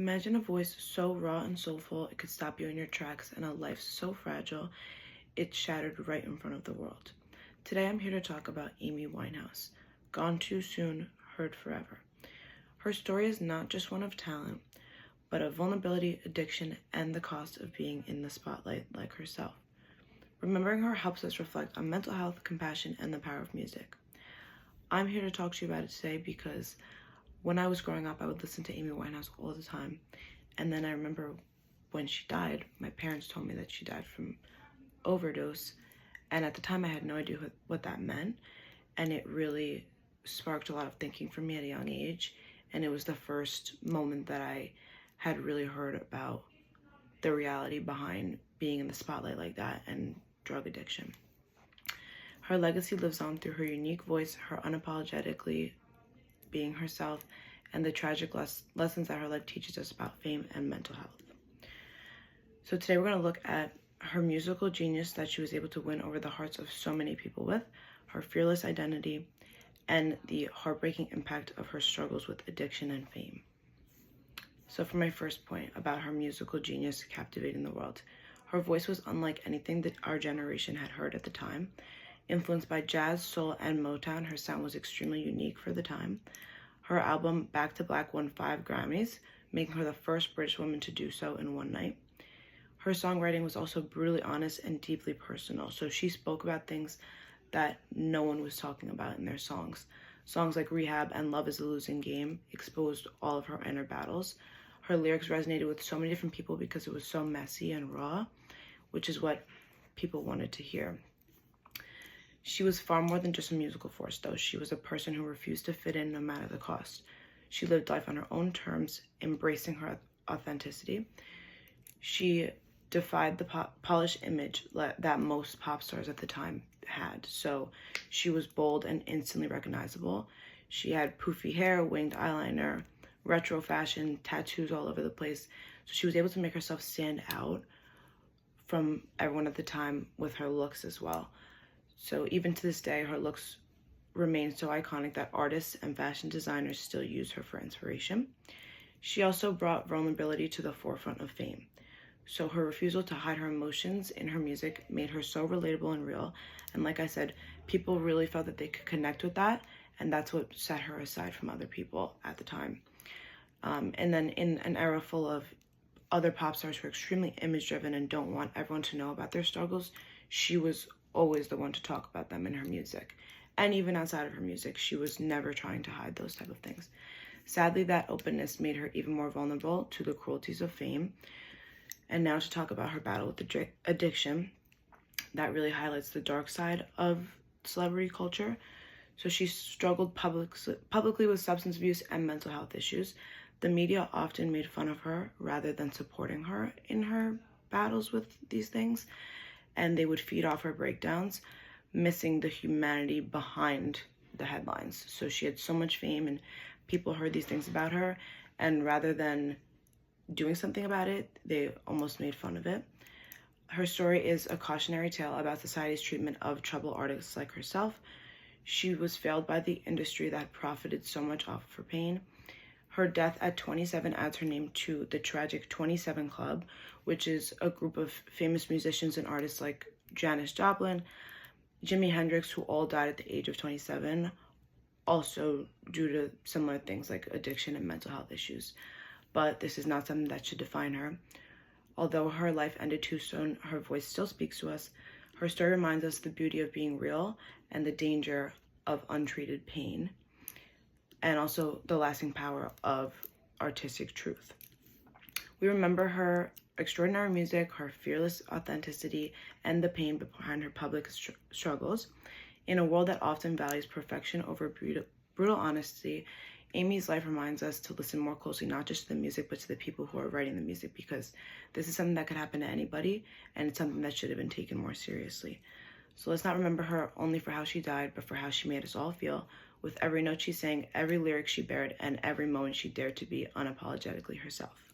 Imagine a voice so raw and soulful it could stop you in your tracks, and a life so fragile it shattered right in front of the world. Today I'm here to talk about Amy Winehouse. Gone too soon, heard forever. Her story is not just one of talent, but of vulnerability, addiction, and the cost of being in the spotlight like herself. Remembering her helps us reflect on mental health, compassion, and the power of music. I'm here to talk to you about it today because when I was growing up, I would listen to Amy Winehouse all the time. And then I remember when she died, my parents told me that she died from overdose. And at the time, I had no idea what that meant. And it really sparked a lot of thinking for me at a young age. And it was the first moment that I had really heard about the reality behind being in the spotlight like that and drug addiction. Her legacy lives on through her unique voice, her unapologetically being herself, and the tragic lessons that her life teaches us about fame and mental health. So today we're going to look at her musical genius that she was able to win over the hearts of so many people with, her fearless identity, and the heartbreaking impact of her struggles with addiction and fame. So for my first point about her musical genius captivating the world, her voice was unlike anything that our generation had heard at the time. Influenced by jazz, soul, and Motown, her sound was extremely unique for the time. Her album, Back to Black, won 5 Grammys, making her the first British woman to do so in one night. Her songwriting was also brutally honest and deeply personal, so she spoke about things that no one was talking about in their songs. Songs like Rehab and Love is a Losing Game exposed all of her inner battles. Her lyrics resonated with so many different people because it was so messy and raw, which is what people wanted to hear. She was far more than just a musical force, though. She was a person who refused to fit in no matter the cost. She lived life on her own terms, embracing her authenticity. She defied the polished image that most pop stars at the time had. So she was bold and instantly recognizable. She had poofy hair, winged eyeliner, retro fashion, tattoos all over the place. So she was able to make herself stand out from everyone at the time with her looks as well. So even to this day, her looks remain so iconic that artists and fashion designers still use her for inspiration. She also brought vulnerability to the forefront of fame. So her refusal to hide her emotions in her music made her so relatable and real. And like I said, people really felt that they could connect with that. And that's what set her aside from other people at the time. And then in an era full of other pop stars who are extremely image driven and don't want everyone to know about their struggles, she was always the one to talk about them in her music. And even outside of her music, she was never trying to hide those type of things. Sadly, that openness made her even more vulnerable to the cruelties of fame. And now to talk about her battle with addiction, that really highlights the dark side of celebrity culture. So she struggled publicly with substance abuse and mental health issues. The media often made fun of her rather than supporting her in her battles with these things. And they would feed off her breakdowns, missing the humanity behind the headlines. So she had so much fame and people heard these things about her, and rather than doing something about it, they almost made fun of it. Her story is a cautionary tale about society's treatment of troubled artists like herself. She was failed by the industry that profited so much off of her pain. Her death at 27 adds her name to the tragic 27 Club, which is a group of famous musicians and artists like Janis Joplin, Jimi Hendrix, who all died at the age of 27, also due to similar things like addiction and mental health issues. But this is not something that should define her. Although her life ended too soon, her voice still speaks to us. Her story reminds us the beauty of being real and the danger of untreated pain, and also the lasting power of artistic truth. We remember her extraordinary music, her fearless authenticity, and the pain behind her public struggles. In a world that often values perfection over brutal honesty, Amy's life reminds us to listen more closely, not just to the music, but to the people who are writing the music, because this is something that could happen to anybody, and it's something that should have been taken more seriously. So let's not remember her only for how she died, but for how she made us all feel, with every note she sang, every lyric she bared, and every moment she dared to be unapologetically herself.